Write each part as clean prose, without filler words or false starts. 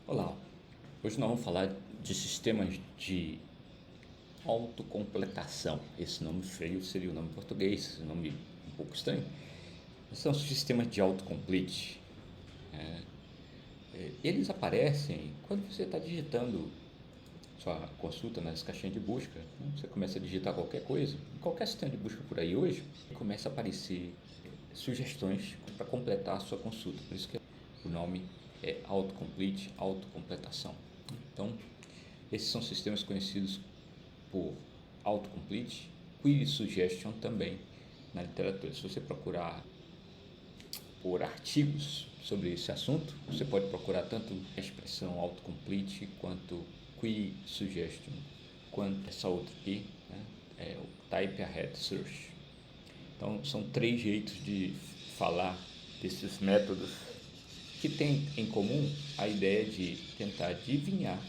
Olá, hoje nós vamos falar de sistemas de autocompletação. Esse nome feio seria o nome português, esse nome um pouco estranho. São sistemas de autocomplete. Eles aparecem quando você está digitando sua consulta nas caixinhas de busca. Você começa a digitar qualquer coisa, em qualquer sistema de busca por aí hoje, começa a aparecer sugestões para completar a sua consulta. Por isso que o nome é autocomplete, autocompletação. Então, esses são sistemas conhecidos por autocomplete, query suggestion também na literatura. Se você procurar por artigos sobre esse assunto, você pode procurar tanto a expressão autocomplete quanto query suggestion, quanto essa outra aqui, né? É o type ahead search. Então, são três jeitos de falar desses métodos que têm em comum a ideia de tentar adivinhar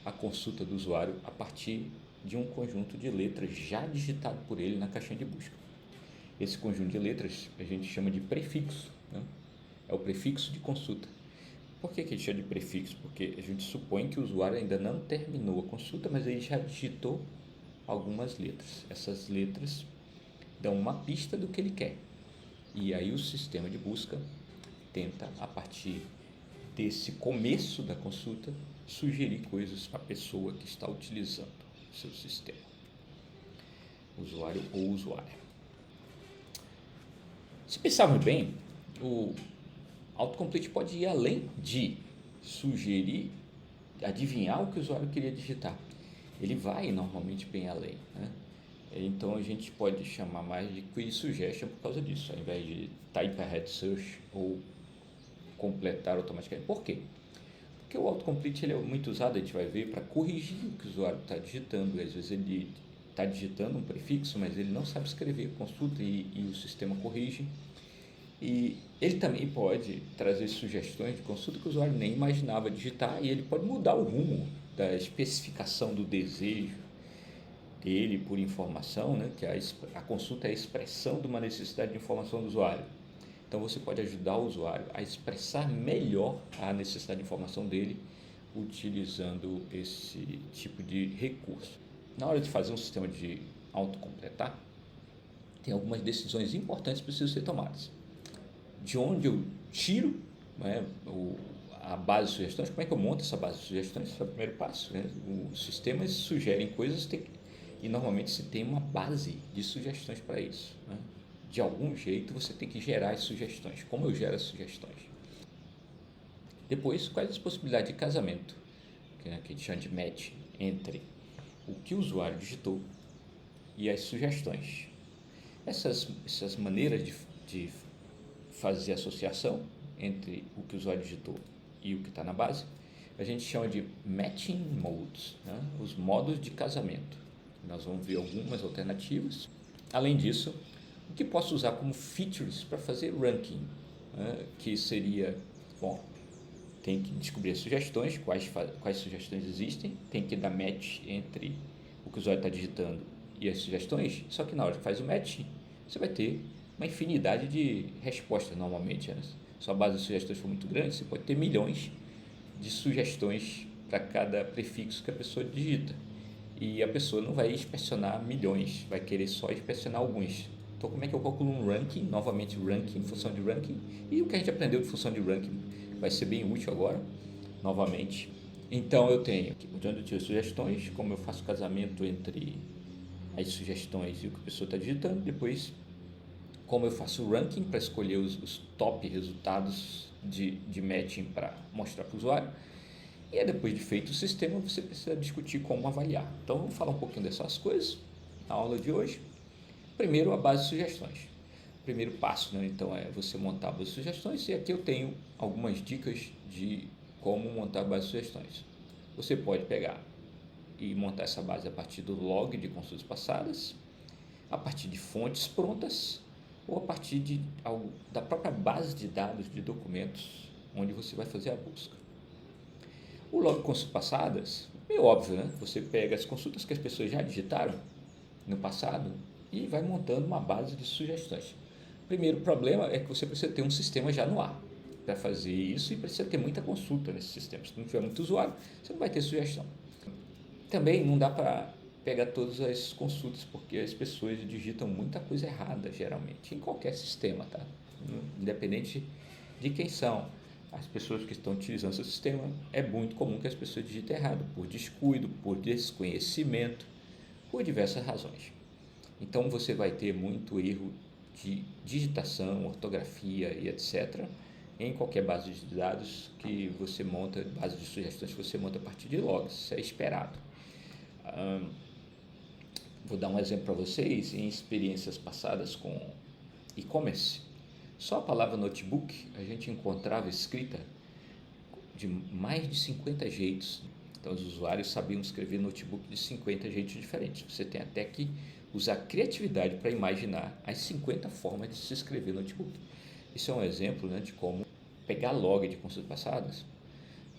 a consulta do usuário a partir de um conjunto de letras já digitado por ele na caixinha de busca. Esse conjunto de letras a gente chama de prefixo, né? É o prefixo de consulta. Por que a gente chama de prefixo? Porque a gente supõe que o usuário ainda não terminou a consulta, mas ele já digitou algumas letras. Essas letras dão uma pista do que ele quer. E aí o sistema de busca tenta, a partir desse começo da consulta, sugerir coisas para a pessoa que está utilizando o seu sistema, usuário ou usuária. Se pensarmos bem, o autocomplete pode ir além de sugerir, adivinhar o que o usuário queria digitar. Ele vai normalmente bem além, né? Então a gente pode chamar mais de query suggestion por causa disso, ao invés de type ahead search ou completar automaticamente. Por quê? Porque o autocomplete ele é muito usado, a gente vai ver, para corrigir o que o usuário está digitando. Às vezes ele está digitando um prefixo, mas ele não sabe escrever consulta e o sistema corrige. E ele também pode trazer sugestões de consulta que o usuário nem imaginava digitar, e ele pode mudar o rumo da especificação do desejo dele por informação, né? Que a consulta é a expressão de uma necessidade de informação do usuário. Então você pode ajudar o usuário a expressar melhor a necessidade de informação dele utilizando esse tipo de recurso. Na hora de fazer um sistema de autocompletar, tem algumas decisões importantes que precisam ser tomadas. De onde eu tiro, né, a base de sugestões, como é que eu monto essa base de sugestões? Esse é o primeiro passo, né? Os sistemas sugerem coisas e normalmente se tem uma base de sugestões para isso, né? De algum jeito você tem que gerar as sugestões. Como eu gero as sugestões? Depois, quais as possibilidades de casamento, que a gente chama de match, entre o que o usuário digitou e as sugestões. Essas maneiras de fazer associação entre o que o usuário digitou e o que está na base, a gente chama de matching modes, né? Os modos de casamento. Nós vamos ver algumas alternativas. Além disso, o que posso usar como features para fazer ranking, né? Que seria, bom, tem que descobrir as sugestões, quais sugestões existem, tem que dar match entre o que o usuário está digitando e as sugestões, só que na hora que faz o match, você vai ter uma infinidade de respostas normalmente, né? Sua base de sugestões for muito grande, você pode ter milhões de sugestões para cada prefixo que a pessoa digita. E a pessoa não vai inspecionar milhões, vai querer só inspecionar alguns. Então, como é que eu calculo um ranking? Novamente, ranking, função de ranking. E o que a gente aprendeu de função de ranking vai ser bem útil agora, novamente. Então, eu tenho de onde eu tiro sugestões, como eu faço casamento entre as sugestões e o que a pessoa está digitando. Depois, como eu faço o ranking para escolher os top resultados de matching para mostrar para o usuário. E depois de feito o sistema, você precisa discutir como avaliar. Então, vamos falar um pouquinho dessas coisas na aula de hoje. Primeiro, a base de sugestões. O primeiro passo, né? Então, é você montar a base de sugestões. E aqui eu tenho algumas dicas de como montar a base de sugestões. Você pode pegar e montar essa base a partir do log de consultas passadas, a partir de fontes prontas ou a partir da própria base de dados de documentos onde você vai fazer a busca. O log de consultas passadas, é óbvio, né? Você pega as consultas que as pessoas já digitaram no passado e vai montando uma base de sugestões. O primeiro problema é que você precisa ter um sistema já no ar. para fazer isso e precisa ter muita consulta nesse sistema. Se não tiver muito usuário, você não vai ter sugestão. Também não dá para pegar todas as consultas, porque as pessoas digitam muita coisa errada, geralmente, em qualquer sistema, tá? Independente de quem são. As pessoas que estão utilizando seu sistema, é muito comum que as pessoas digitem errado, por descuido, por desconhecimento, por diversas razões. Então, você vai ter muito erro de digitação, ortografia e etc. em qualquer base de dados que você monta, base de sugestões que você monta a partir de logs, isso é esperado. Vou dar um exemplo para vocês, em experiências passadas com e-commerce, só a palavra notebook a gente encontrava escrita de mais de 50 jeitos. Então, os usuários sabiam escrever notebook de 50 jeitos diferentes. Você tem até que usar criatividade para imaginar as 50 formas de se escrever notebook. Isso é um exemplo, né, de como pegar log de consultas passadas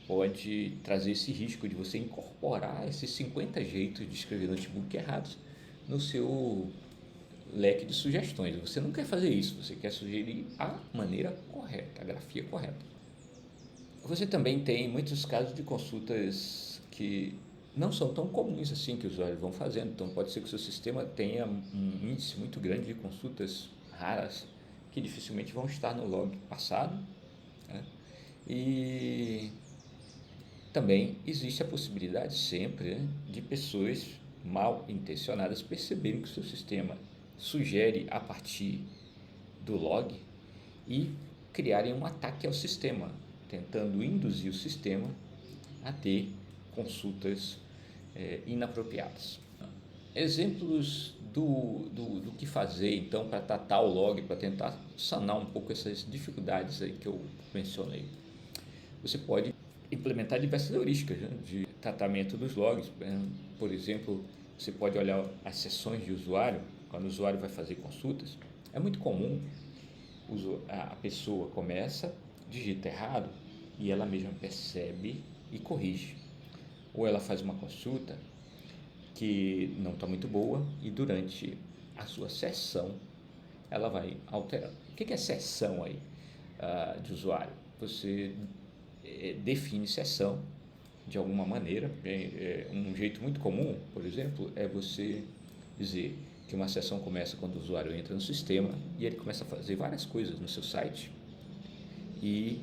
pode trazer esse risco de você incorporar esses 50 jeitos de escrever notebook errados no seu leque de sugestões. Você não quer fazer isso, você quer sugerir a maneira correta, a grafia correta. Você também tem muitos casos de consultas que não são tão comuns assim que os usuários vão fazendo. Então, pode ser que o seu sistema tenha um índice muito grande de consultas raras que dificilmente vão estar no log passado, né? E também existe a possibilidade sempre, né, de pessoas mal intencionadas perceberem que o seu sistema sugere a partir do log e criarem um ataque ao sistema, tentando induzir o sistema a ter consultas inapropriadas. Exemplos do que fazer então para tratar o log, para tentar sanar um pouco essas dificuldades aí que eu mencionei. Você pode implementar diversas heurísticas, né, de tratamento dos logs. Por exemplo, você pode olhar as sessões de usuário. Quando o usuário vai fazer consultas, é muito comum a pessoa começa, digita errado e ela mesma percebe e corrige. Ou ela faz uma consulta que não está muito boa e durante a sua sessão ela vai alterando. O que é sessão aí de usuário? Você define sessão de alguma maneira. Um jeito muito comum, por exemplo, é você dizer que uma sessão começa quando o usuário entra no sistema e ele começa a fazer várias coisas no seu site e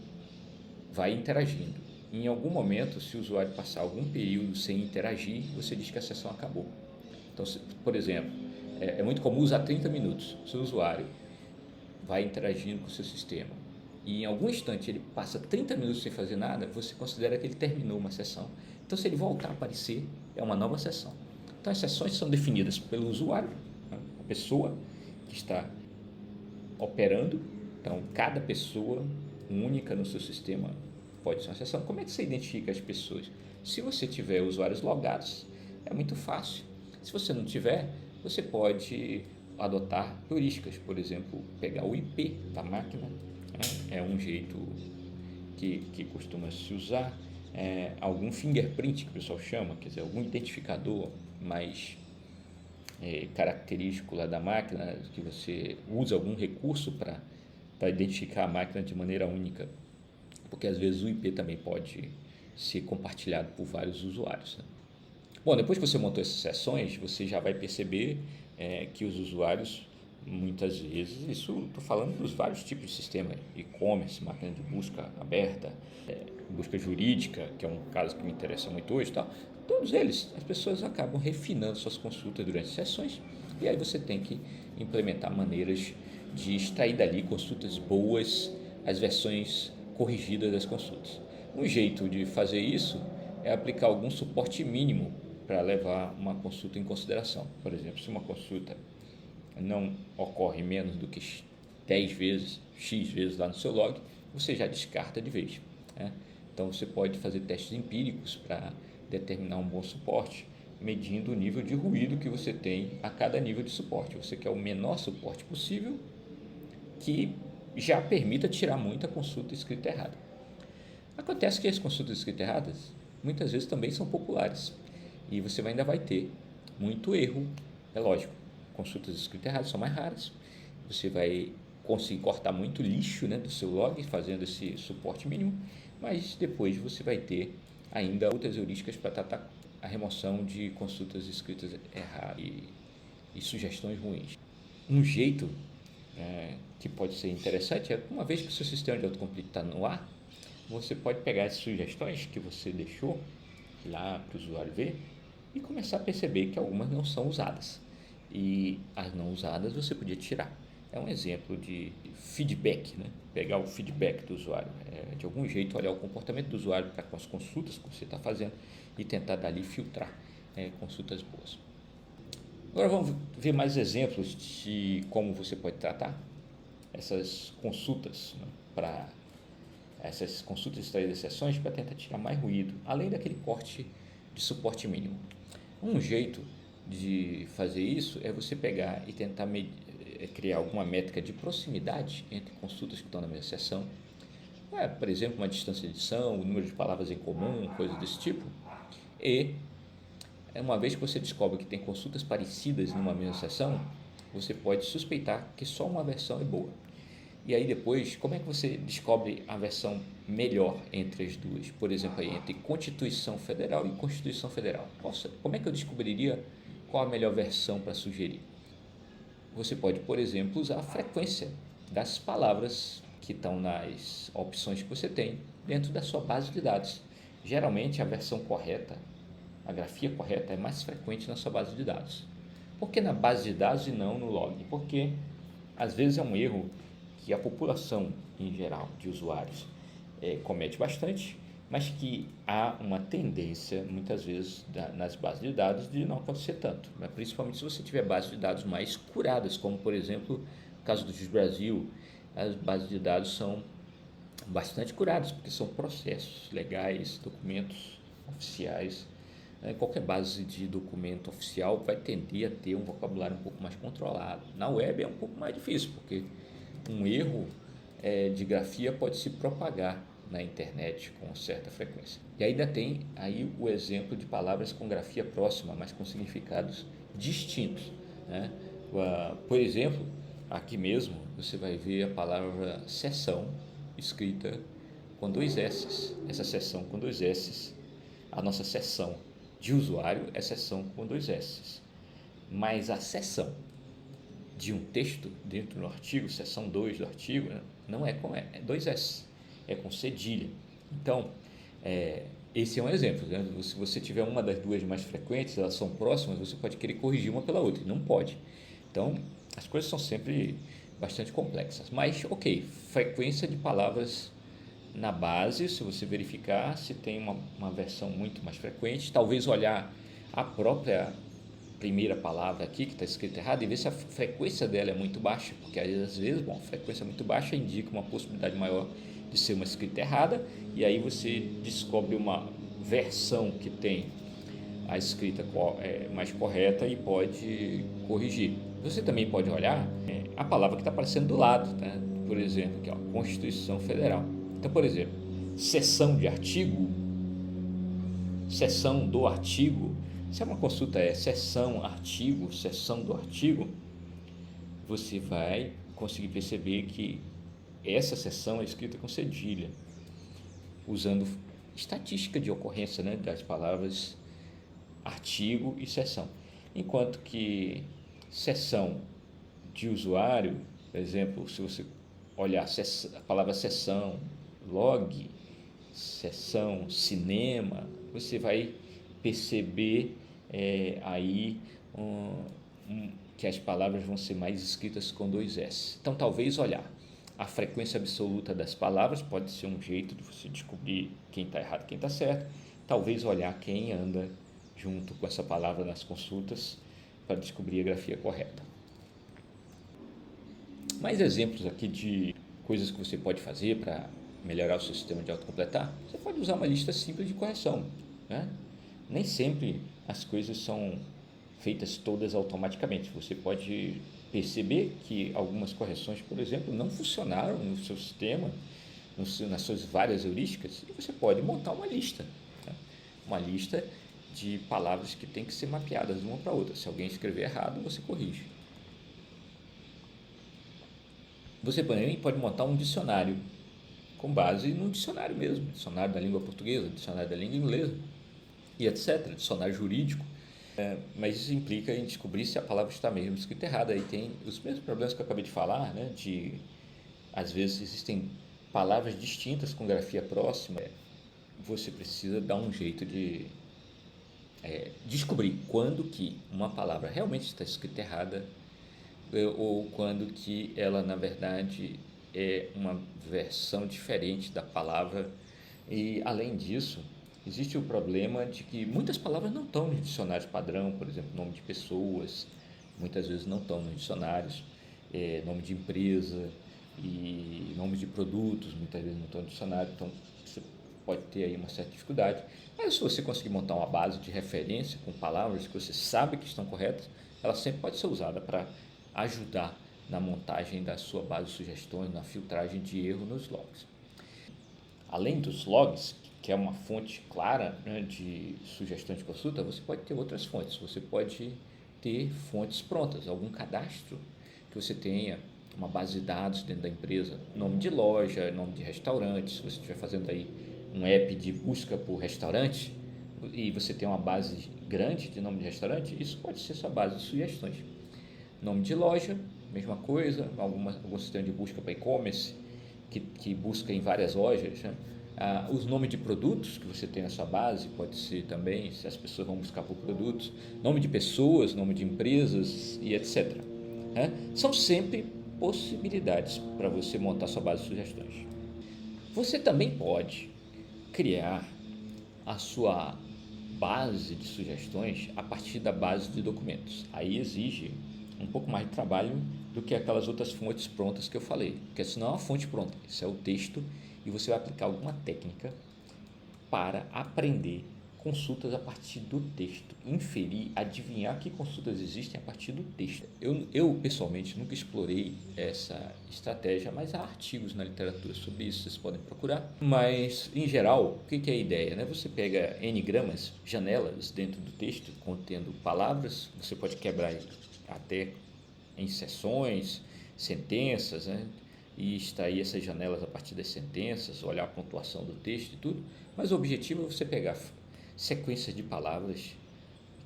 vai interagindo. Em algum momento, se o usuário passar algum período sem interagir, você diz que a sessão acabou. Então, por exemplo, é muito comum usar 30 minutos. Se o usuário vai interagindo com o seu sistema e em algum instante ele passa 30 minutos sem fazer nada, você considera que ele terminou uma sessão. Então, se ele voltar a aparecer, é uma nova sessão. Então, as sessões são definidas pelo usuário, né, a pessoa que está operando. Então, cada pessoa única no seu sistema pode ser uma sessão. Como é que você identifica as pessoas? Se você tiver usuários logados, é muito fácil. Se você não tiver, você pode adotar heurísticas, por exemplo, pegar o IP da máquina, né? É um jeito que costuma se usar, algum fingerprint que o pessoal chama, quer dizer, algum identificador mais característico lá da máquina, que você usa algum recurso para identificar a máquina de maneira única, porque às vezes o IP também pode ser compartilhado por vários usuários, né? Bom, depois que você montou essas sessões, você já vai perceber que os usuários, muitas vezes, isso estou falando dos vários tipos de sistema, e-commerce, máquina de busca aberta, busca jurídica, que é um caso que me interessa muito hoje, tal. Todos eles, as pessoas acabam refinando suas consultas durante as sessões e aí você tem que implementar maneiras de extrair dali consultas boas, as versões corrigidas das consultas. Um jeito de fazer isso é aplicar algum suporte mínimo para levar uma consulta em consideração. Por exemplo, se uma consulta não ocorre menos do que 10 vezes, X vezes lá no seu log, você já descarta de vez, né? Então, você pode fazer testes empíricos para determinar um bom suporte, medindo o nível de ruído que você tem a cada nível de suporte. Você quer o menor suporte possível que já permita tirar muita consulta escrita errada. Acontece que as consultas escritas erradas muitas vezes também são populares e você ainda vai ter muito erro. É lógico, consultas escritas erradas são mais raras, você vai conseguir cortar muito lixo, né, do seu log, fazendo esse suporte mínimo, mas depois você vai ter ainda outras heurísticas para tratar a remoção de consultas escritas erradas e sugestões ruins. Um jeito que pode ser interessante é, uma vez que o seu sistema de autocomplete está no ar, você pode pegar as sugestões que você deixou lá para o usuário ver e começar a perceber que algumas não são usadas. E as não usadas você podia tirar. É um exemplo de feedback, né? Pegar o feedback do usuário, de algum jeito olhar o comportamento do usuário com as consultas que você está fazendo e tentar dali filtrar consultas boas. Agora vamos ver mais exemplos de como você pode tratar essas consultas, né, para essas consultas extraídas de sessões para tentar tirar mais ruído, além daquele corte de suporte mínimo. Um jeito de fazer isso é você pegar e tentar criar alguma métrica de proximidade entre consultas que estão na mesma sessão. Por exemplo, uma distância de edição, o número de palavras em comum, coisas desse tipo. E uma vez que você descobre que tem consultas parecidas numa mesma sessão, você pode suspeitar que só uma versão é boa. E aí depois, como é que você descobre a versão melhor entre as duas? Por exemplo, aí, entre Constituição Federal e Constituição Federal. Nossa, como é que eu descobriria qual a melhor versão para sugerir? Você pode, por exemplo, usar a frequência das palavras que estão nas opções que você tem dentro da sua base de dados. Geralmente a versão correta, a grafia correta é mais frequente na sua base de dados. Por que na base de dados e não no log? Porque às vezes é um erro que a população em geral de usuários comete bastante, mas que há uma tendência muitas vezes nas bases de dados de não acontecer tanto, né? Principalmente se você tiver bases de dados mais curadas, como por exemplo no caso do Brasil, as bases de dados são bastante curadas, porque são processos legais, documentos oficiais. Qualquer base de documento oficial vai tender a ter um vocabulário um pouco mais controlado. Na web é um pouco mais difícil, porque um erro de grafia pode se propagar na internet com certa frequência. E ainda tem aí o exemplo de palavras com grafia próxima, mas com significados distintos, né? Por exemplo, aqui mesmo você vai ver a palavra sessão escrita com 2 S's. Essa sessão com 2 S's, a nossa sessão de usuário é sessão com 2 S's. Mas a sessão de um texto dentro do artigo, seção 2 do artigo, né, não é com 2 S, é com cedilha. Então, esse é um exemplo, né? Se você tiver uma das duas mais frequentes, elas são próximas, você pode querer corrigir uma pela outra, e não pode. Então, as coisas são sempre bastante complexas. Mas, ok, frequência de palavras na base, se você verificar se tem uma versão muito mais frequente, talvez olhar a própria primeira palavra aqui que está escrita errado e ver se a frequência dela é muito baixa, porque às vezes, a frequência muito baixa indica uma possibilidade maior de ser uma escrita errada, e aí você descobre uma versão que tem a escrita mais correta e pode corrigir. Você também pode olhar a palavra que está aparecendo do lado, né? Por exemplo, aqui, Constituição Federal. Então, por exemplo, seção de artigo, seção do artigo. Se uma consulta seção, artigo, seção do artigo, você vai conseguir perceber que essa seção é escrita com cedilha, usando estatística de ocorrência, né, das palavras artigo e seção. Enquanto que seção de usuário, por exemplo, se você olhar a palavra seção, log, seção, cinema, você vai perceber aí que as palavras vão ser mais escritas com 2 S. Então, talvez olhar a frequência absoluta das palavras pode ser um jeito de você descobrir quem está errado e quem está certo. Talvez olhar quem anda junto com essa palavra nas consultas para descobrir a grafia correta. Mais exemplos aqui de coisas que você pode fazer para melhorar o seu sistema de autocompletar. Você pode usar uma lista simples de correção, né? Nem sempre as coisas são feitas todas automaticamente. Você pode perceber que algumas correções, por exemplo, não funcionaram no seu sistema, nas suas várias heurísticas, e você pode montar uma lista, né? Uma lista de palavras que tem que ser mapeadas uma para outra. Se alguém escrever errado, você corrige. Você também pode montar um dicionário com base no dicionário mesmo, dicionário da língua portuguesa, dicionário da língua inglesa e etc., dicionário jurídico. Mas isso implica em descobrir se a palavra está mesmo escrita errada. Aí tem os mesmos problemas que eu acabei de falar, né? De às vezes existem palavras distintas com grafia próxima. Você precisa dar um jeito de descobrir quando que uma palavra realmente está escrita errada ou quando que ela na verdade é uma versão diferente da palavra. E além disso, existe o problema de que muitas palavras não estão nos dicionários padrão, por exemplo, nome de pessoas, muitas vezes não estão nos dicionários, nome de empresa e nome de produtos, muitas vezes não estão no dicionário, então você pode ter aí uma certa dificuldade. Mas se você conseguir montar uma base de referência com palavras que você sabe que estão corretas, ela sempre pode ser usada para ajudar na montagem da sua base de sugestões, na filtragem de erro nos logs. Além dos logs, que é uma fonte clara, né, de sugestões de consulta, você pode ter outras fontes. Você pode ter fontes prontas, algum cadastro que você tenha, uma base de dados dentro da empresa, nome de loja, nome de restaurante. Se você estiver fazendo aí um app de busca por restaurante e você tem uma base grande de nome de restaurante, isso pode ser sua base de sugestões. Nome de loja, mesma coisa, algum sistema de busca para e-commerce que busca em várias lojas, né? Os nomes de produtos que você tem na sua base, pode ser também, se as pessoas vão buscar por produtos, nome de pessoas, nome de empresas e etc. Né? São sempre possibilidades para você montar sua base de sugestões. Você também pode criar a sua base de sugestões a partir da base de documentos. Aí exige um pouco mais de trabalho do que aquelas outras fontes prontas que eu falei, porque senão é uma fonte pronta, isso é o texto e você vai aplicar alguma técnica para aprender consultas a partir do texto, inferir, adivinhar que consultas existem a partir do texto. Eu pessoalmente nunca explorei essa estratégia, mas há artigos na literatura sobre isso, vocês podem procurar. Mas, em geral, o que é a ideia? Né? Você pega n-gramas, janelas dentro do texto, contendo palavras, você pode quebrar até em seções, sentenças, né? E extrair essas janelas a partir das sentenças, olhar a pontuação do texto e tudo, mas o objetivo é você pegar sequências de palavras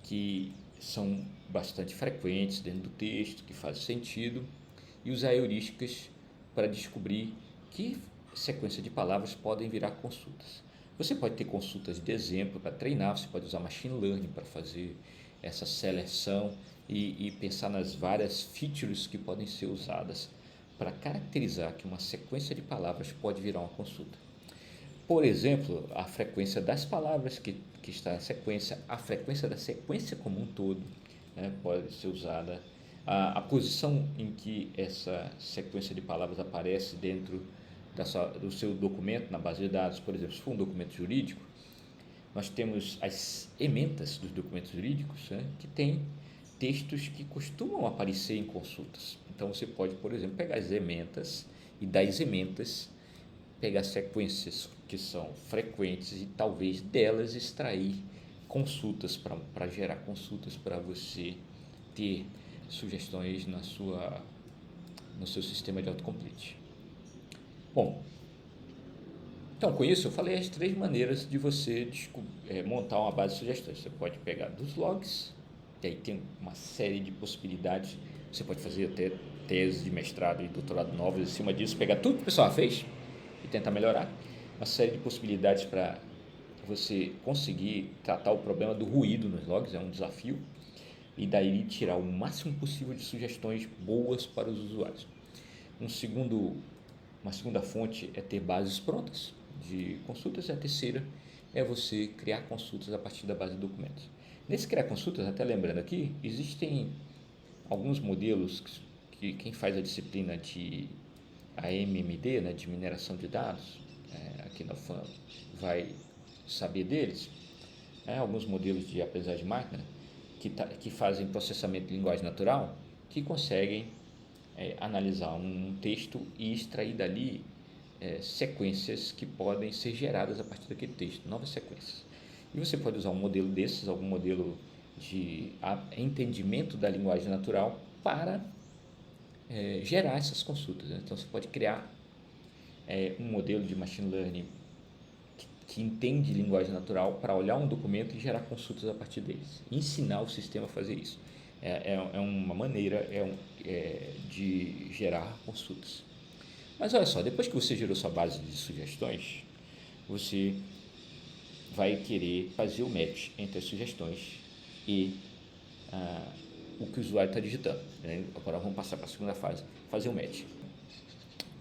que são bastante frequentes dentro do texto, que fazem sentido, e usar heurísticas para descobrir que sequência de palavras podem virar consultas. Você pode ter consultas de exemplo para treinar, você pode usar machine learning para fazer essa seleção e pensar nas várias features que podem ser usadas para caracterizar que uma sequência de palavras pode virar uma consulta. Por exemplo, a frequência das palavras que está na sequência, a frequência da sequência como um todo, né, pode ser usada, a posição em que essa sequência de palavras aparece dentro do seu documento, na base de dados. Por exemplo, se for um documento jurídico, nós temos as ementas dos documentos jurídicos, né, que tem textos que costumam aparecer em consultas. Então, você pode, por exemplo, pegar as ementas e das ementas pegar sequências que são frequentes e talvez delas extrair consultas para gerar consultas para você ter sugestões no seu sistema de autocomplete. Bom, então com isso eu falei as 3 maneiras de você montar uma base de sugestões. Você pode pegar dos logs, e aí tem uma série de possibilidades. Você pode fazer até tese de mestrado e doutorado novos em cima disso, pegar tudo que o pessoal fez e tentar melhorar. Uma série de possibilidades para você conseguir tratar o problema do ruído nos logs, é um desafio, e daí tirar o máximo possível de sugestões boas para os usuários. Uma segunda fonte é ter bases prontas de consultas, e a terceira é você criar consultas a partir da base de documentos. Nesse criar consultas, até lembrando aqui, existem alguns modelos que quem faz a disciplina de AMMD, né, de mineração de dados, aqui na UFAM, vai saber deles. Alguns modelos de aprendizagem de máquina que fazem processamento de linguagem natural, que conseguem analisar um texto e extrair dali sequências que podem ser geradas a partir daquele texto, novas sequências. E você pode usar um modelo desses, algum modelo de entendimento da linguagem natural para gerar essas consultas, né? Então, você pode criar um modelo de machine learning que entende linguagem natural para olhar um documento e gerar consultas a partir deles. Ensinar o sistema a fazer isso. É uma maneira de gerar consultas. Mas olha só, depois que você gerou sua base de sugestões, você vai querer fazer o match entre as sugestões e o que o usuário está digitando, né? Agora vamos passar para a segunda fase, fazer o match.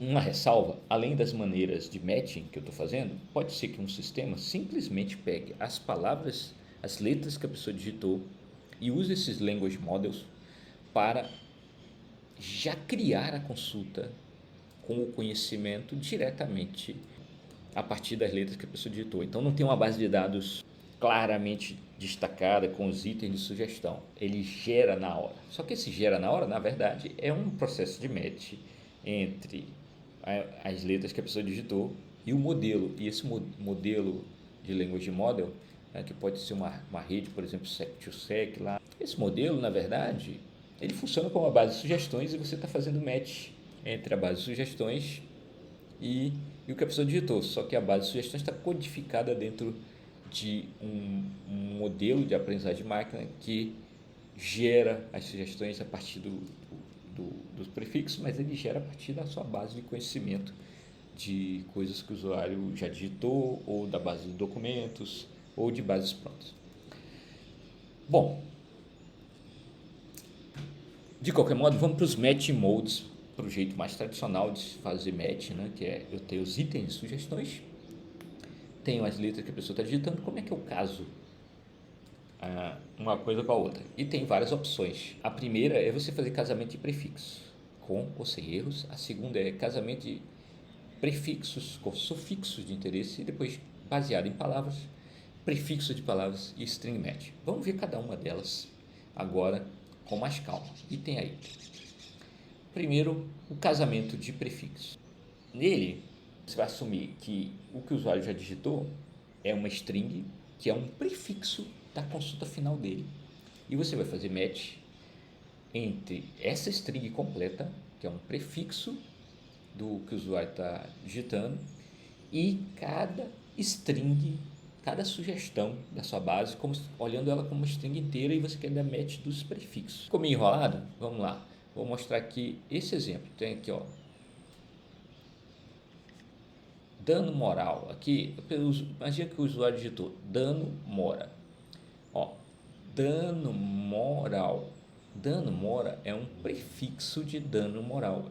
Uma ressalva, além das maneiras de matching que eu estou fazendo, pode ser que um sistema simplesmente pegue as palavras, as letras que a pessoa digitou e use esses language models para já criar a consulta com o conhecimento diretamente a partir das letras que a pessoa digitou. Então, não tem uma base de dados claramente destacada com os itens de sugestão. Ele gera na hora. Só que esse gera na hora, na verdade, é um processo de match entre as letras que a pessoa digitou e o modelo. E esse modelo de language model, que pode ser uma rede, por exemplo, sec2sec lá. Esse modelo, na verdade, ele funciona como uma base de sugestões e você está fazendo match entre a base de sugestões e o que a pessoa digitou. Só que a base de sugestões está codificada dentro de um modelo de aprendizagem de máquina que gera as sugestões a partir dos prefixos, mas ele gera a partir da sua base de conhecimento de coisas que o usuário já digitou, ou da base de documentos, ou de bases prontas. Bom, de qualquer modo, vamos para os match modes, para o jeito mais tradicional de fazer match, né? Que é eu ter os itens de sugestões, tenho as letras que a pessoa está digitando, como é que eu caso uma coisa com a outra? E tem várias opções. A primeira é você fazer casamento de prefixos, com ou sem erros. A segunda é casamento de prefixos com sufixos de interesse e depois baseado em palavras, prefixos de palavras e string match. Vamos ver cada uma delas agora com mais calma. E tem aí. Primeiro, o casamento de prefixos. Nele, você vai assumir que o que o usuário já digitou é uma string, que é um prefixo da consulta final dele. E você vai fazer match entre essa string completa, que é um prefixo do que o usuário está digitando, e cada string, cada sugestão da sua base, olhando ela como uma string inteira, e você quer dar match dos prefixos. Ficou meio enrolado? Vamos lá. Vou mostrar aqui esse exemplo. Tem aqui, ó, dano moral. Aqui, imagina que o usuário digitou dano mora. Ó, dano moral. Dano mora é um prefixo de dano moral.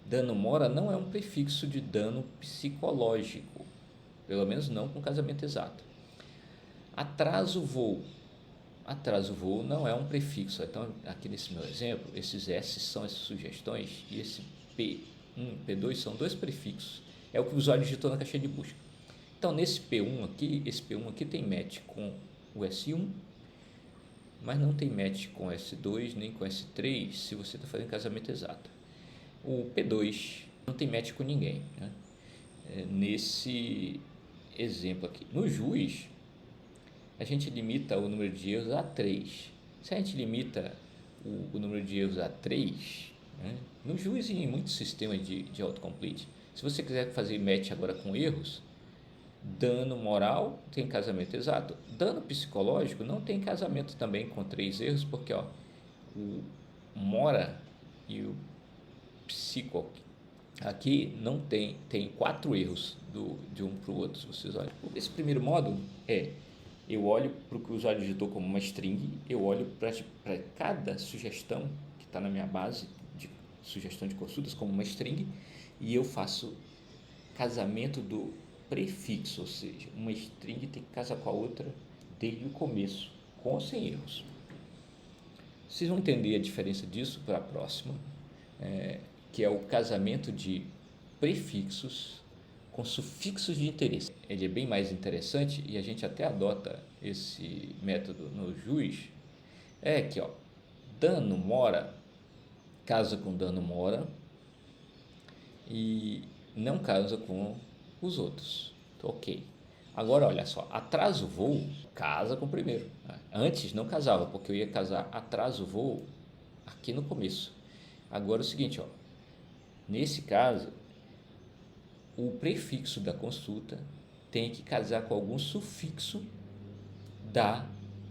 Dano mora não é um prefixo de dano psicológico, pelo menos não com casamento exato. Atraso voo. Atraso voo não é um prefixo. Então, aqui nesse meu exemplo, esses S são as sugestões e esse P1, P2 são dois prefixos. É o que o usuário digitou na caixinha de busca. Então, nesse P1 aqui, esse P1 aqui tem match com o S1, mas não tem match com o S2 nem com o S3 se você está fazendo casamento exato. O P2 não tem match com ninguém, né? Nesse exemplo aqui. No juiz, a gente limita o número de erros a 3. Se a gente limita o número de erros a 3, né? No juiz e em muitos sistemas de autocomplete, se você quiser fazer match agora com erros, dano moral tem casamento exato, dano psicológico não tem casamento também com 3 erros, porque ó, o mora e o psico aqui não tem 4 erros de um para o outro. Se vocês olham, esse primeiro módulo eu olho para o que o usuário digitou como uma string, eu olho para cada sugestão que está na minha base de sugestão de consultas como uma string, e eu faço casamento do prefixo, ou seja, uma string tem que casar com a outra desde o começo, com ou sem erros. Vocês vão entender a diferença disso para a próxima, que é o casamento de prefixos com sufixos de interesse. Ele é bem mais interessante e a gente até adota esse método no juiz. É aqui, ó, dano mora casa com dano mora e não casa com os outros. Então, ok. Agora, olha só, atraso voo casa com o primeiro. Antes não casava, porque eu ia casar atraso voo aqui no começo. Agora é o seguinte, ó, nesse caso, o prefixo da consulta tem que casar com algum sufixo da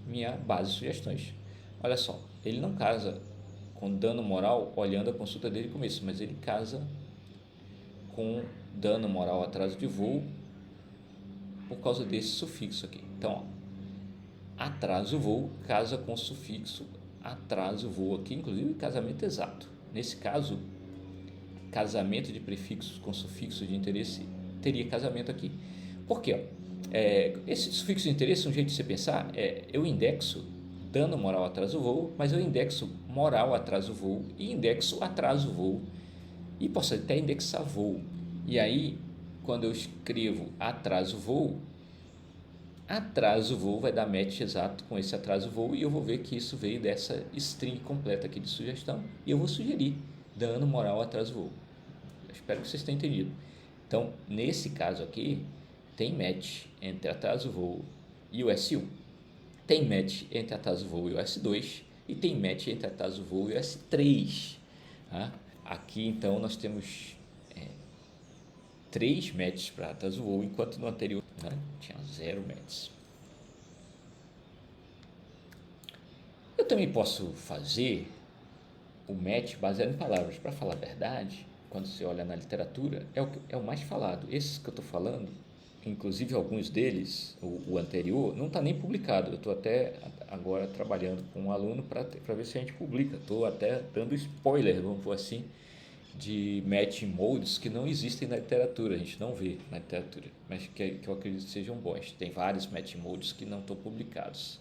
minha base de sugestões. Olha só, ele não casa com dano moral olhando a consulta dele no começo, mas ele casa com dano moral atraso de voo por causa desse sufixo aqui. Então, ó, atraso voo casa com o sufixo atraso voo aqui, inclusive casamento exato. Nesse caso, casamento de prefixos com sufixo de interesse teria casamento aqui. Por quê? Esse sufixo de interesse, um jeito de você pensar, eu indexo dano moral atraso voo, mas eu indexo moral atraso voo e indexo atraso voo e posso até indexar voo. E aí, quando eu escrevo atraso voo vai dar match exato com esse atraso voo e eu vou ver que isso veio dessa string completa aqui de sugestão e eu vou sugerir dano moral atraso voo. Eu espero que vocês tenham entendido. Então, nesse caso aqui, tem match entre atraso voo e o S1, tem match entre atraso voo e o S2 e tem match entre atraso voo e o S3. Tá? Aqui, então, nós temos 3 matches para atraso voo, enquanto no anterior tinha 0 matches. Eu também posso fazer o match baseado em palavras. Para falar a verdade, quando você olha na literatura, é o mais falado. Esses que eu estou falando, inclusive alguns deles, o anterior, não está nem publicado. Eu estou até agora trabalhando com um aluno para ver se a gente publica. Estou até dando spoiler, vamos por assim, de matching modes que não existem na literatura, a gente não vê na literatura, mas que eu acredito que sejam bons. Tem vários matching modes que não estão publicados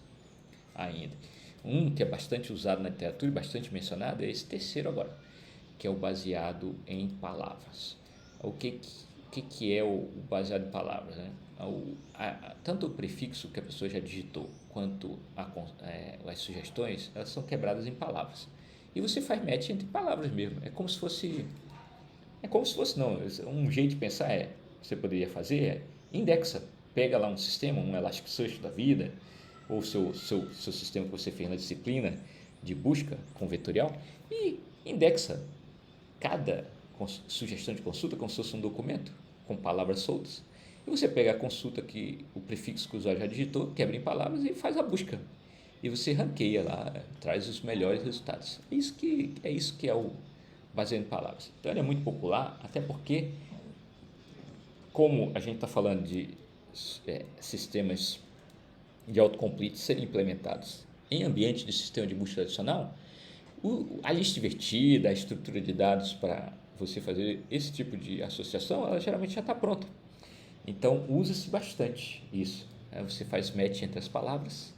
ainda. Um que é bastante usado na literatura e bastante mencionado é esse terceiro agora, que é o baseado em palavras. O que é o baseado em palavras? Né? Tanto o prefixo que a pessoa já digitou quanto as sugestões, elas são quebradas em palavras. E você faz match entre palavras mesmo. É como se fosse não, um jeito de pensar você poderia fazer indexa, pega lá um sistema, um Elasticsearch da vida, ou seu sistema que você fez na disciplina de busca com vetorial e indexa cada sugestão de consulta como se fosse um documento com palavras soltas. E você pega a consulta que o prefixo que o usuário já digitou, quebra em palavras e faz a busca. E você ranqueia lá, traz os melhores resultados. É isso que é o baseado em palavras. Então ele é muito popular, até porque, como a gente está falando de sistemas de autocomplete serem implementados em ambiente de sistema de busca tradicional, a lista invertida, a estrutura de dados para você fazer esse tipo de associação, ela geralmente já está pronta. Então usa-se bastante isso. Você faz match entre as palavras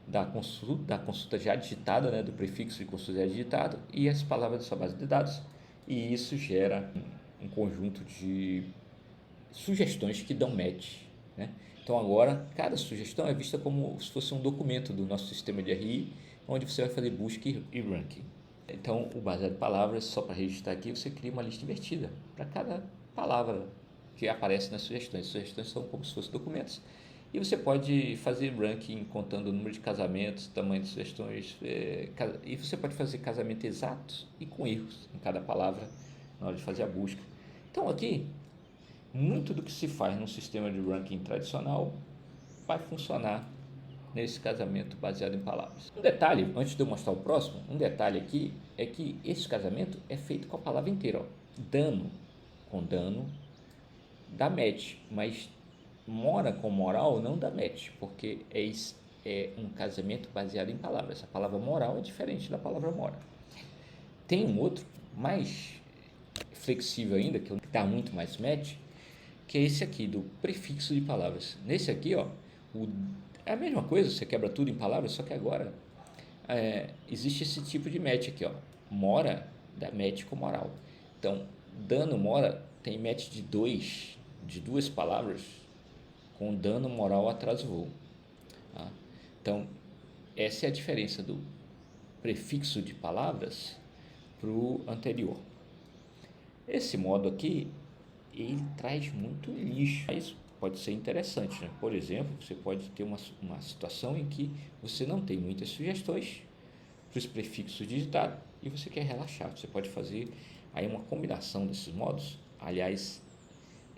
da consulta já digitada, do prefixo de consulta já digitado e as palavras da sua base de dados, e isso gera um conjunto de sugestões que dão match. Então agora cada sugestão é vista como se fosse um documento do nosso sistema de RI, onde você vai fazer busca e ranking. Então o baseado em palavras, só para registrar aqui, você cria uma lista invertida para cada palavra que aparece nas sugestões. As sugestões são como se fossem documentos. E você pode fazer ranking contando o número de casamentos, tamanho de sugestões, e você pode fazer casamento exatos e com erros em cada palavra na hora de fazer a busca. Então aqui, muito do que se faz num sistema de ranking tradicional vai funcionar nesse casamento baseado em palavras. Um detalhe, antes de eu mostrar o próximo, um detalhe aqui é que esse casamento é feito com a palavra inteira. Dano com dano dá match, mas mora com moral não dá match, porque é um casamento baseado em palavras. A palavra moral é diferente da palavra mora. Tem um outro mais flexível ainda, que dá muito mais match, que é esse aqui, do prefixo de palavras. Nesse aqui, é a mesma coisa, você quebra tudo em palavras, só que agora existe esse tipo de match aqui, mora dá match com moral. Então, dano mora tem match de duas palavras com dano moral atraso voo. Tá? Então, essa é a diferença do prefixo de palavras para o anterior. Esse modo aqui, ele traz muito lixo. Mas pode ser interessante, né? Por exemplo, você pode ter uma situação em que você não tem muitas sugestões para os prefixos digitados e você quer relaxar. Você pode fazer aí uma combinação desses modos. Aliás,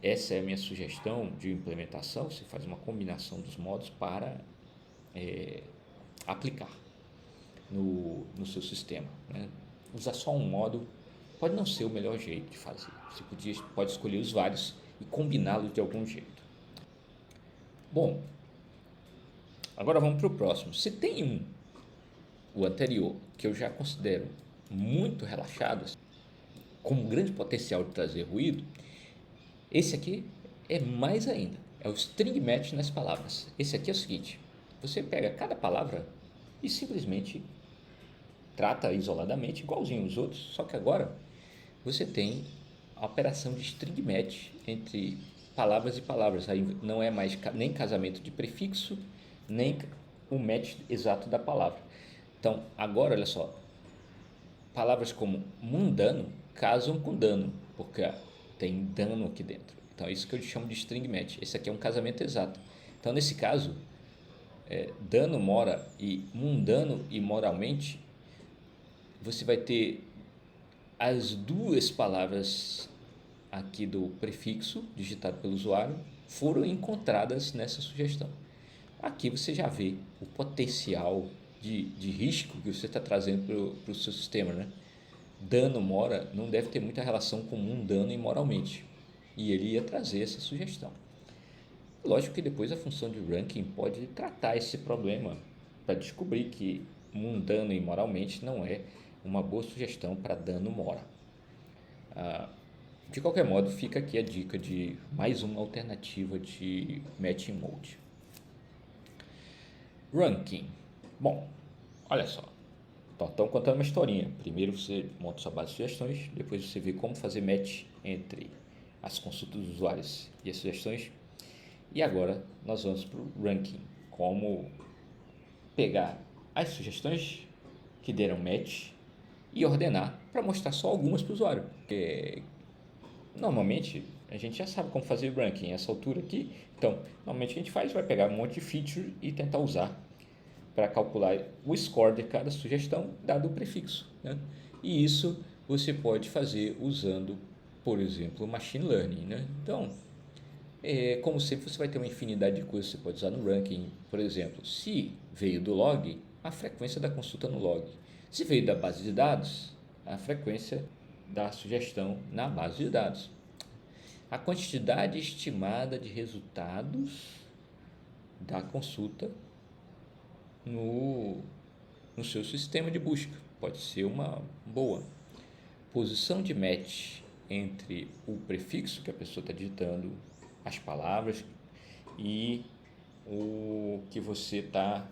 essa é a minha sugestão de implementação. Você faz uma combinação dos modos para aplicar no seu sistema, né? Usar só um modo pode não ser o melhor jeito de fazer. Você pode escolher os vários e combiná-los de algum jeito. Bom, agora vamos para o próximo. Se tem o anterior, que eu já considero muito relaxado, com um grande potencial de trazer ruído, esse aqui é mais ainda. É o string match nas palavras. Esse aqui é o seguinte: você pega cada palavra e simplesmente trata isoladamente, igualzinho os outros, só que agora você tem a operação de string match entre palavras e palavras. Aí não é mais nem casamento de prefixo, nem o match exato da palavra. Então, agora, olha só, palavras como mundano casam com dano, porque tem dano aqui dentro. Então, é isso que eu chamo de string match. Esse aqui é um casamento exato. Então, nesse caso, dano, mora e mundano e moralmente, você vai ter as duas palavras aqui do prefixo digitado pelo usuário foram encontradas nessa sugestão. Aqui você já vê o potencial de risco que você está trazendo para o seu sistema, né? Dano, mora, não deve ter muita relação com mundano e moralmente. E ele ia trazer essa sugestão. Lógico que depois a função de ranking pode tratar esse problema para descobrir que mundano e moralmente não é uma boa sugestão para dano, mora. De qualquer modo, fica aqui a dica de mais uma alternativa de matching mode. Ranking. Bom, olha só. Estão contando uma historinha. Primeiro você monta sua base de sugestões, depois você vê como fazer match entre as consultas dos usuários e as sugestões. E agora nós vamos para o ranking. Como pegar as sugestões que deram match e ordenar para mostrar só algumas para o usuário. Porque normalmente a gente já sabe como fazer ranking essa altura aqui. Então, normalmente o que a gente faz vai pegar um monte de feature e tentar usar para calcular o score de cada sugestão dado o prefixo, né? E isso você pode fazer usando, por exemplo, machine learning, né? Então, como sempre, você vai ter uma infinidade de coisas que você pode usar no ranking. Por exemplo, se veio do log, a frequência da consulta no log. Se veio da base de dados, a frequência da sugestão na base de dados. A quantidade estimada de resultados da consulta no seu sistema de busca. Pode ser uma boa. Posição de match entre o prefixo que a pessoa está digitando, as palavras e o que você está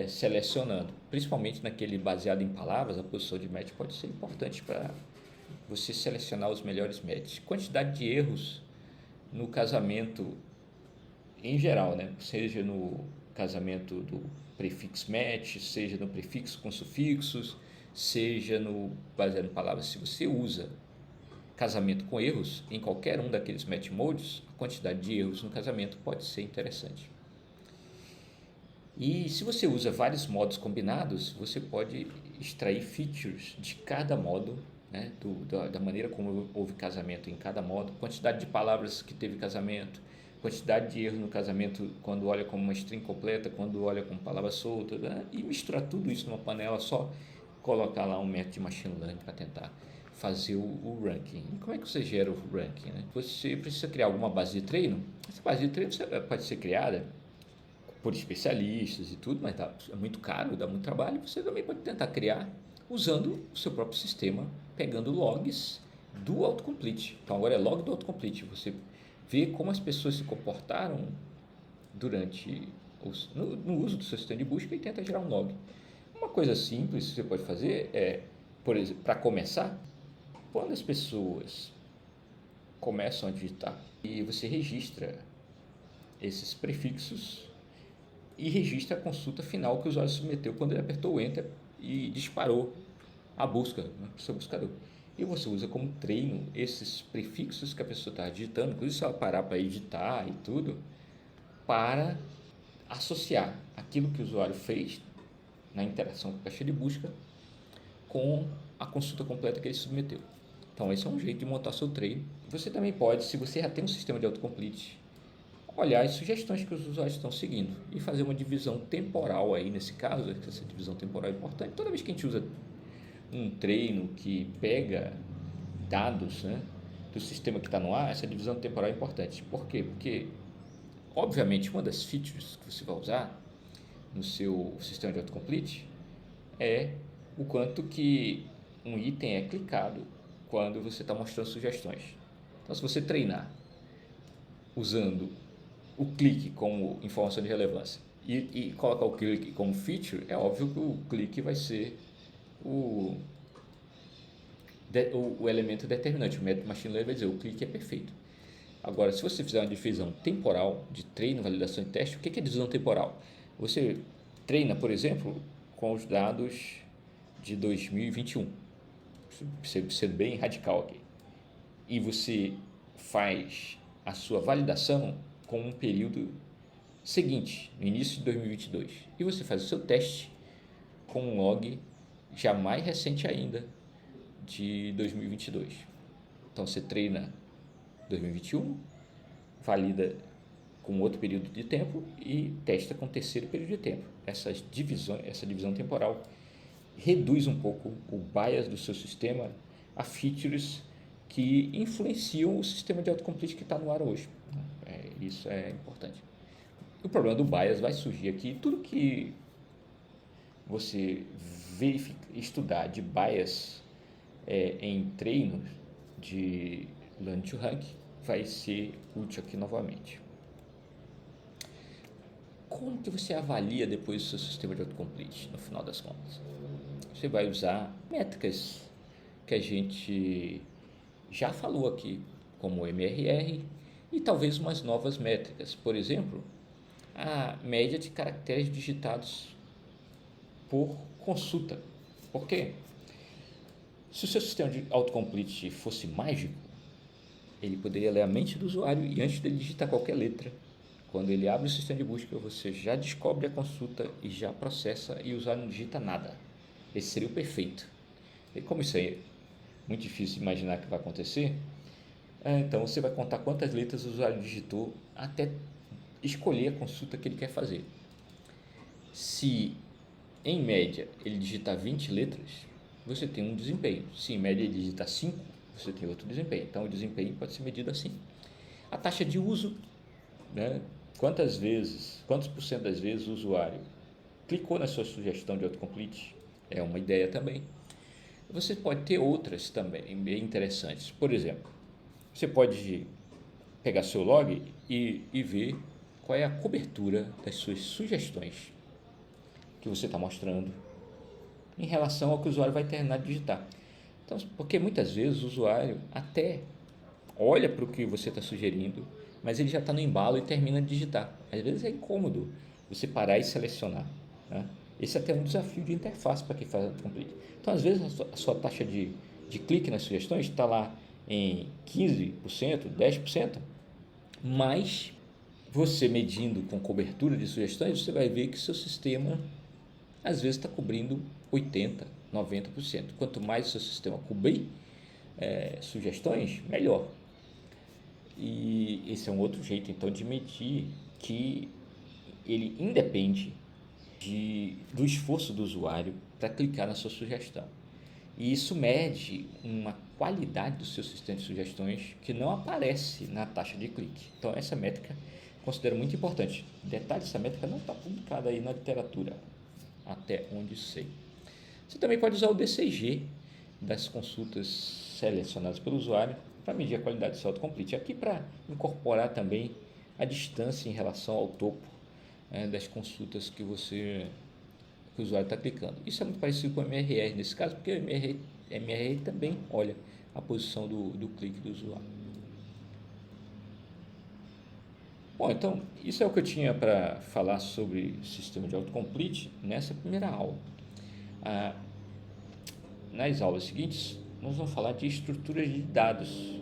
selecionando. Principalmente naquele baseado em palavras, a posição de match pode ser importante para você selecionar os melhores matches. Quantidade de erros no casamento em geral, né? Seja no casamento do prefixo match, seja no prefixo com sufixos, seja no baseado em palavras. Se você usa casamento com erros em qualquer um daqueles match modes, a quantidade de erros no casamento pode ser interessante. E se você usa vários modos combinados, você pode extrair features de cada modo, né? Da maneira como houve casamento em cada modo, quantidade de palavras que teve casamento, quantidade de erro no casamento quando olha como uma string completa, quando olha como palavra solta, né? E misturar tudo isso numa panela só, colocar lá um método de machine learning para tentar fazer o ranking. E como é que você gera o ranking, né? Você precisa criar alguma base de treino. Essa base de treino pode ser criada por especialistas e tudo, mas é muito caro, dá muito trabalho. Você também pode tentar criar usando o seu próprio sistema, pegando logs do autocomplete. Então agora é log do autocomplete. Você vê como as pessoas se comportaram durante no uso do seu sistema de busca e tenta gerar um log. Uma coisa simples que você pode fazer é, por exemplo, para começar, quando as pessoas começam a digitar e você registra esses prefixos e registra a consulta final que o usuário submeteu quando ele apertou o Enter e disparou a busca no seu buscador. E você usa como treino esses prefixos que a pessoa está digitando, inclusive se ela parar para editar e tudo, para associar aquilo que o usuário fez na interação com a caixa de busca com a consulta completa que ele submeteu. Então, esse é um jeito de montar seu treino. Você também pode, se você já tem um sistema de autocomplete, olhar as sugestões que os usuários estão seguindo e fazer uma divisão temporal aí, nesse caso, essa divisão temporal é importante. Toda vez que a gente usa um treino que pega dados, né, do sistema que está no ar, essa divisão temporal é importante. Por quê? Porque, obviamente, uma das features que você vai usar no seu sistema de autocomplete é o quanto que um item é clicado quando você está mostrando sugestões. Então, se você treinar usando o clique como informação de relevância e colocar o clique como feature, é óbvio que o clique vai ser o elemento determinante. O método machine learning vai dizer o clique é perfeito. Agora, se você fizer uma divisão temporal de treino, validação e teste, o que é divisão temporal? Você treina, por exemplo, com os dados de 2021, sendo bem radical aqui, e você faz a sua validação com um período seguinte, no início de 2022, e você faz o seu teste com um log já mais recente ainda, de 2022. Então, você treina 2021, valida com outro período de tempo e testa com o terceiro período de tempo. Essa divisão temporal reduz um pouco o bias do seu sistema a features que influenciam o sistema de autocomplete que está no ar hoje. Isso é importante. O problema do bias vai surgir aqui. Tudo que você estudar de bias em treinos de Learn to Rank vai ser útil aqui novamente. Como que você avalia depois o seu sistema de autocomplete, no final das contas? Você vai usar métricas que a gente já falou aqui, como o MRR, e talvez umas novas métricas. Por exemplo, a média de caracteres digitados por consulta. Por quê? Se o seu sistema de autocomplete fosse mágico, ele poderia ler a mente do usuário e antes de ele digitar qualquer letra, quando ele abre o sistema de busca, você já descobre a consulta e já processa e o usuário não digita nada. Esse seria o perfeito. E como isso é muito difícil de imaginar que vai acontecer, então você vai contar quantas letras o usuário digitou até escolher a consulta que ele quer fazer. Se, em média, ele digitar 20 letras, você tem um desempenho. Se, em média, ele digitar 5, você tem outro desempenho. Então, o desempenho pode ser medido assim. A taxa de uso, né? Quantos por cento das vezes o usuário clicou na sua sugestão de autocomplete? É uma ideia também. Você pode ter outras também bem interessantes. Por exemplo, você pode pegar seu log e ver qual é a cobertura das suas sugestões que você está mostrando em relação ao que o usuário vai terminar de digitar. Então, porque muitas vezes o usuário até olha para o que você está sugerindo, mas ele já está no embalo e termina de digitar. Às vezes é incômodo você parar e selecionar, né? Esse é até um desafio de interface para quem faz autocomplete. Então, às vezes, a sua taxa de clique nas sugestões está lá em 15%, 10%, mas você medindo com cobertura de sugestões, você vai ver que seu sistema às vezes está cobrindo 80%, 90%. Quanto mais o seu sistema cobrir sugestões, melhor. E esse é um outro jeito, então, de medir que ele independe do esforço do usuário para clicar na sua sugestão. E isso mede uma qualidade do seu sistema de sugestões que não aparece na taxa de clique. Então, essa métrica considero muito importante. Detalhe, essa métrica não está publicada aí na literatura, até onde sei. Você também pode usar o DCG das consultas selecionadas pelo usuário para medir a qualidade do seu autocomplete. Aqui para incorporar também a distância em relação ao topo das consultas que o usuário está clicando. Isso é muito parecido com o MRR nesse caso, porque o MRR também olha a posição do clique do usuário. Bom, então, isso é o que eu tinha para falar sobre sistema de autocomplete nessa primeira aula. Nas aulas seguintes, nós vamos falar de estruturas de dados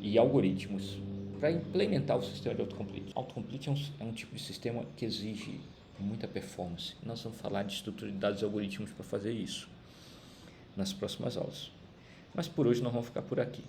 e algoritmos para implementar o sistema de autocomplete. Autocomplete é um tipo de sistema que exige muita performance. Nós vamos falar de estrutura de dados e algoritmos para fazer isso. nas próximas aulas. Mas por hoje nós vamos ficar por aqui.